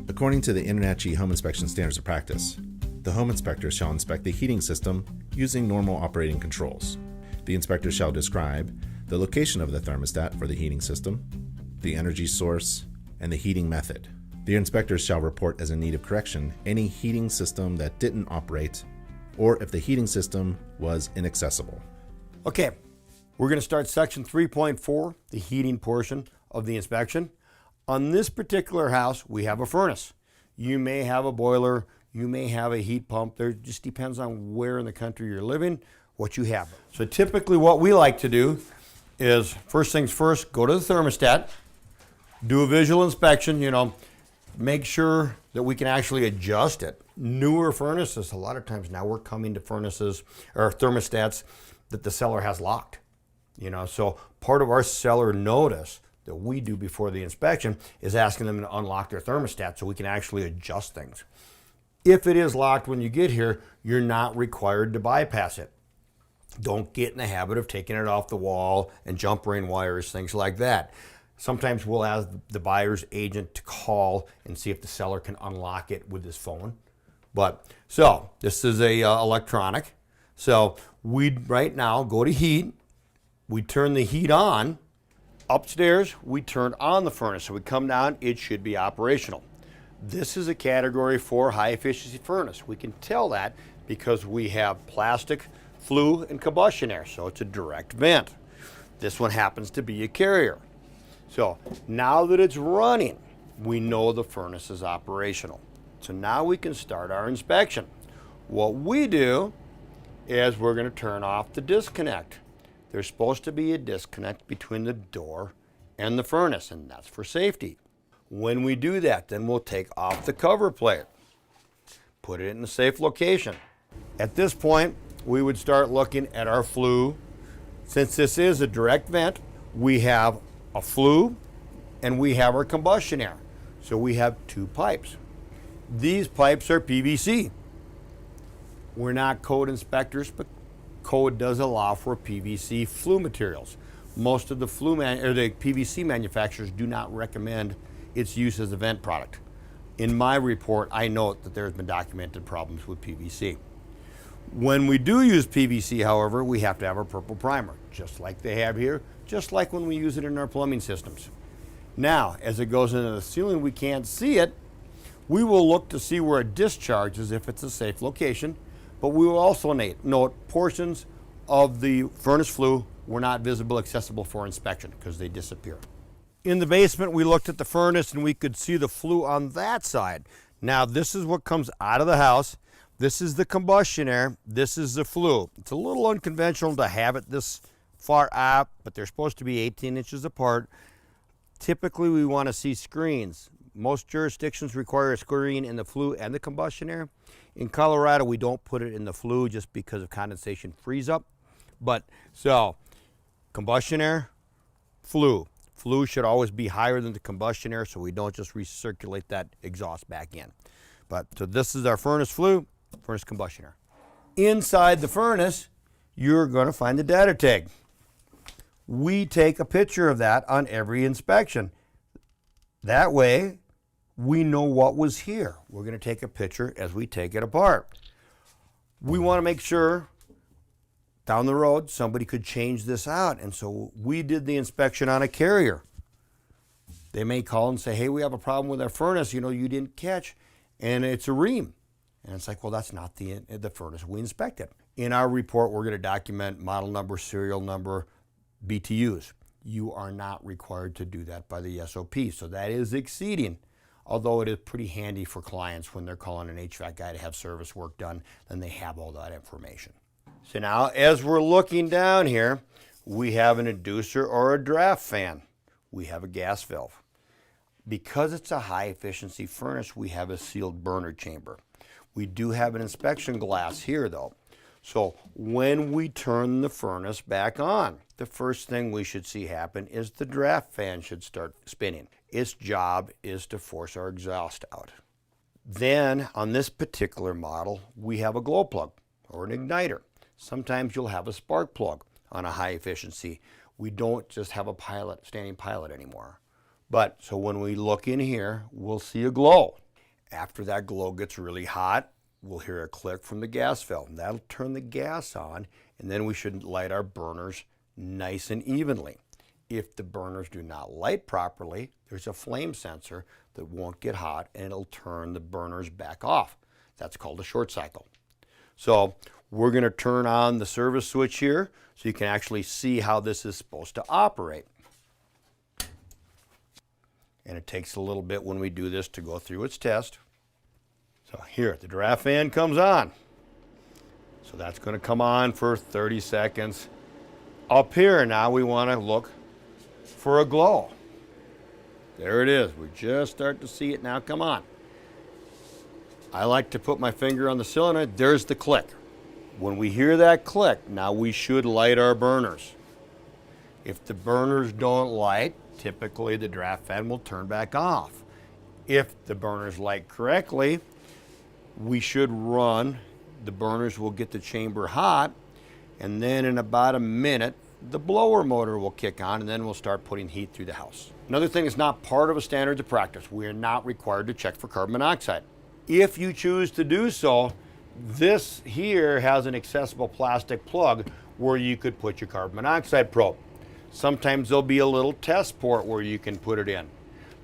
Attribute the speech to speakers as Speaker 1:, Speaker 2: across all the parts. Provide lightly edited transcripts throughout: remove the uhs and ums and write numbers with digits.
Speaker 1: According to the InterNACHI Home Inspection Standards of Practice, the home inspector shall inspect the heating system using normal operating controls. The inspector shall describe the location of the thermostat for the heating system, the energy source, and the heating method. The inspector shall report as in need of correction any heating system that didn't operate or if the heating system was inaccessible.
Speaker 2: Okay, we're going to start section 3.4, the heating portion of the inspection. On this particular house, we have a furnace. You may have a boiler, you may have a heat pump. There just depends on where in the country you're living, what you have. So typically what we like to do is, first things first, go to the thermostat, do a visual inspection, make sure that we can actually adjust it. Newer furnaces, a lot of times now we're coming to furnaces or thermostats that the seller has locked. So part of our seller notice that we do before the inspection is asking them to unlock their thermostat so we can actually adjust things. If it is locked when you get here, you're not required to bypass it. Don't get in the habit of taking it off the wall and jump ring wires, things like that. Sometimes we'll ask the buyer's agent to call and see if the seller can unlock it with his phone. So this is a electronic. So we right now go to heat. We turn the heat on. Upstairs, we turn on the furnace. So we come down, it should be operational. This is a category 4 high efficiency furnace. We can tell that because we have plastic, flue, and combustion air. So it's a direct vent. This one happens to be a carrier. So now that it's running, we know the furnace is operational. So now we can start our inspection. What we do is we're going to turn off the disconnect. There's supposed to be a disconnect between the door and the furnace, and that's for safety. When we do that, then we'll take off the cover plate, put it in a safe location. At this point, we would start looking at our flue. Since this is a direct vent, we have a flue and we have our combustion air. So we have 2 pipes. These pipes are PVC. We're not code inspectors, but code does allow for PVC flue materials. Most of the the PVC manufacturers do not recommend its use as a vent product. In my report, I note that there's been documented problems with PVC. When we do use PVC, however, we have to have a purple primer, just like they have here, just like when we use it in our plumbing systems. Now, as it goes into the ceiling, we can't see it. We will look to see where it discharges if it's a safe location, but we will also note portions of the furnace flue were not visible, accessible for inspection because they disappear. In the basement, we looked at the furnace and we could see the flue on that side. Now, this is what comes out of the house. This is the combustion air. This is the flue. It's a little unconventional to have it this far out, but they're supposed to be 18 inches apart. Typically, we want to see screens. Most jurisdictions require a screen in the flue and the combustion air. In Colorado, we don't put it in the flue just because of condensation freeze up. So, combustion air, flue. Flue should always be higher than the combustion air so we don't just recirculate that exhaust back in. So this is our furnace flue, furnace combustion air. Inside the furnace, you're going to find the data tag. We take a picture of that on every inspection. That way, we know what was here. We're going to take a picture as we take it apart. We want to make sure down the road somebody could change this out, and so we did the inspection on a carrier. They may call and say, hey, we have a problem with our furnace, you didn't catch, and it's a ream. And it's like, well, that's not the furnace we inspected. In our report, we're going to document model number, serial number, BTUs. You are not required to do that by the SOP, so that is exceeding. Although it is pretty handy for clients when they're calling an HVAC guy to have service work done, then they have all that information. So now, as we're looking down here, we have an inducer or a draft fan. We have a gas valve. Because it's a high efficiency furnace, we have a sealed burner chamber. We do have an inspection glass here though. So when we turn the furnace back on, the first thing we should see happen is the draft fan should start spinning. Its job is to force our exhaust out. Then on this particular model, we have a glow plug or an igniter. Sometimes you'll have a spark plug on a high efficiency. We don't just have a standing pilot anymore. So when we look in here, we'll see a glow. After that glow gets really hot, we'll hear a click from the gas valve. And that'll turn the gas on, and then we should light our burners nice and evenly. If the burners do not light properly, there's a flame sensor that won't get hot, and it'll turn the burners back off. That's called a short cycle. So we're going to turn on the service switch here so you can actually see how this is supposed to operate. And it takes a little bit when we do this to go through its test. So here, the draft fan comes on. So that's going to come on for 30 seconds. Up here now we want to look for a glow. There it is. We just start to see it now come on. I like to put my finger on the cylinder. There's the click. When we hear that click, now we should light our burners. If the burners don't light, typically the draft fan will turn back off. If the burners light correctly, we should run. The burners will get the chamber hot, and then in about a minute, the blower motor will kick on, and then we'll start putting heat through the house. Another thing is not part of a standards of practice. We are not required to check for carbon monoxide. If you choose to do so, this here has an accessible plastic plug where you could put your carbon monoxide probe. Sometimes there'll be a little test port where you can put it in.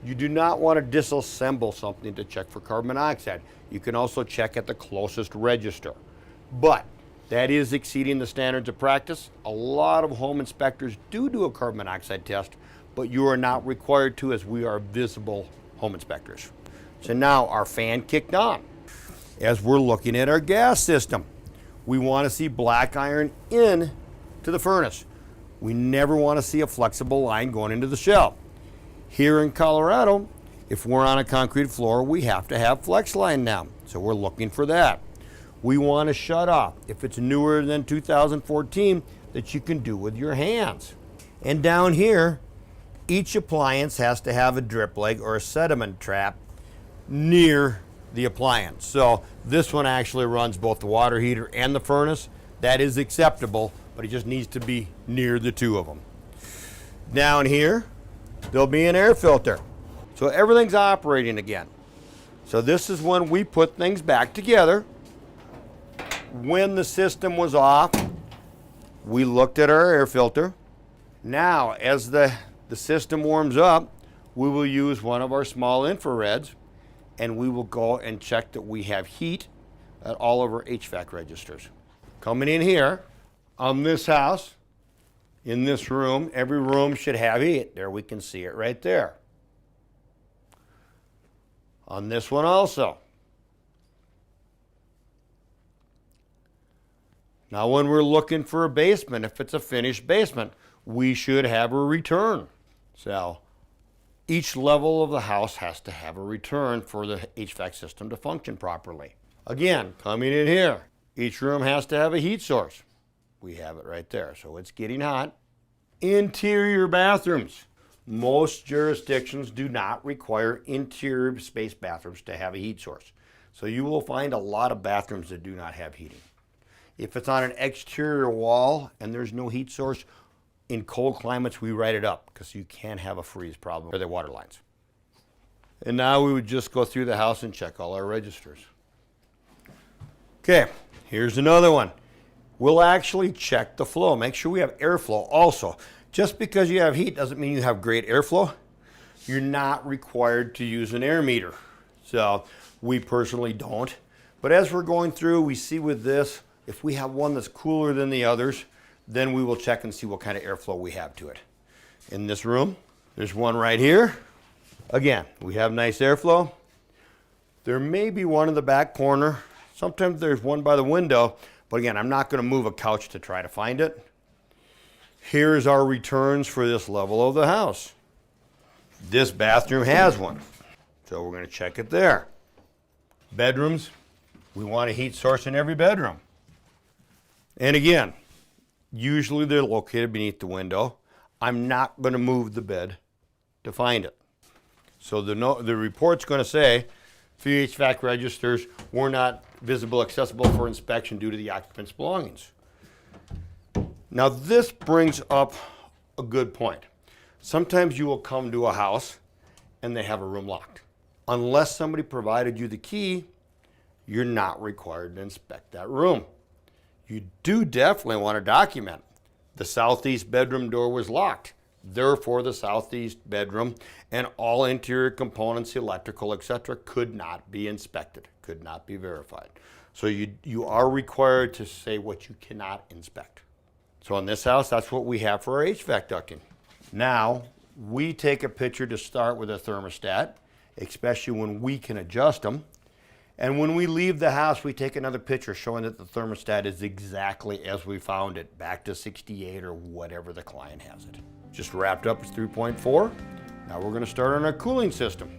Speaker 2: You do not want to disassemble something to check for carbon monoxide. You can also check at the closest register. But that is exceeding the standards of practice. A lot of home inspectors do a carbon monoxide test, but you are not required to, as we are visible home inspectors. So now our fan kicked on. As we're looking at our gas system, we want to see black iron in to the furnace. We never want to see a flexible line going into the shell. Here in Colorado, if we're on a concrete floor, we have to have flex line now. So we're looking for that. We want to shut off, if it's newer than 2014, that you can do with your hands. And down here, each appliance has to have a drip leg or a sediment trap near the appliance. So this one actually runs both the water heater and the furnace. That is acceptable, but it just needs to be near the two of them. Down here, there'll be an air filter. So everything's operating again. So this is when we put things back together. When the system was off, we looked at our air filter. Now, as the system warms up, we will use one of our small infrareds, and we will go and check that we have heat at all of our HVAC registers. Coming in here, on this house, in this room, every room should have heat. There, we can see it right there. On this one also. Now when we're looking for a basement, if it's a finished basement, we should have a return. So each level of the house has to have a return for the HVAC system to function properly. Again, coming in here, each room has to have a heat source. We have it right there, so it's getting hot. Interior bathrooms. Most jurisdictions do not require interior space bathrooms to have a heat source. So you will find a lot of bathrooms that do not have heating. If it's on an exterior wall and there's no heat source, in cold climates we write it up because you can't have a freeze problem for the water lines. And now we would just go through the house and check all our registers. Okay, here's another one. We'll actually check the flow. Make sure we have airflow also. Just because you have heat doesn't mean you have great airflow. You're not required to use an air meter. So we personally don't. But as we're going through, we see with this, if we have one that's cooler than the others, then we will check and see what kind of airflow we have to it. In this room, there's one right here. Again, we have nice airflow. There may be one in the back corner. Sometimes there's one by the window, but again, I'm not going to move a couch to try to find it. Here's our returns for this level of the house. This bathroom has one, so we're going to check it there. Bedrooms, we want a heat source in every bedroom. And again, usually they're located beneath the window. I'm not going to move the bed to find it. So the report's going to say, for HVAC registers, were not visible, accessible for inspection due to the occupant's belongings. Now this brings up a good point. Sometimes you will come to a house and they have a room locked. Unless somebody provided you the key, you're not required to inspect that room. You do definitely want to document the southeast bedroom door was locked. Therefore, the southeast bedroom and all interior components, electrical, etc., could not be inspected, could not be verified. So you are required to say what you cannot inspect. So in this house, that's what we have for our HVAC ducting. Now, we take a picture to start with a thermostat, especially when we can adjust them. And when we leave the house, we take another picture showing that the thermostat is exactly as we found it, back to 68 or whatever the client has it. Just wrapped up as 3.4. Now we're going to start on our cooling system.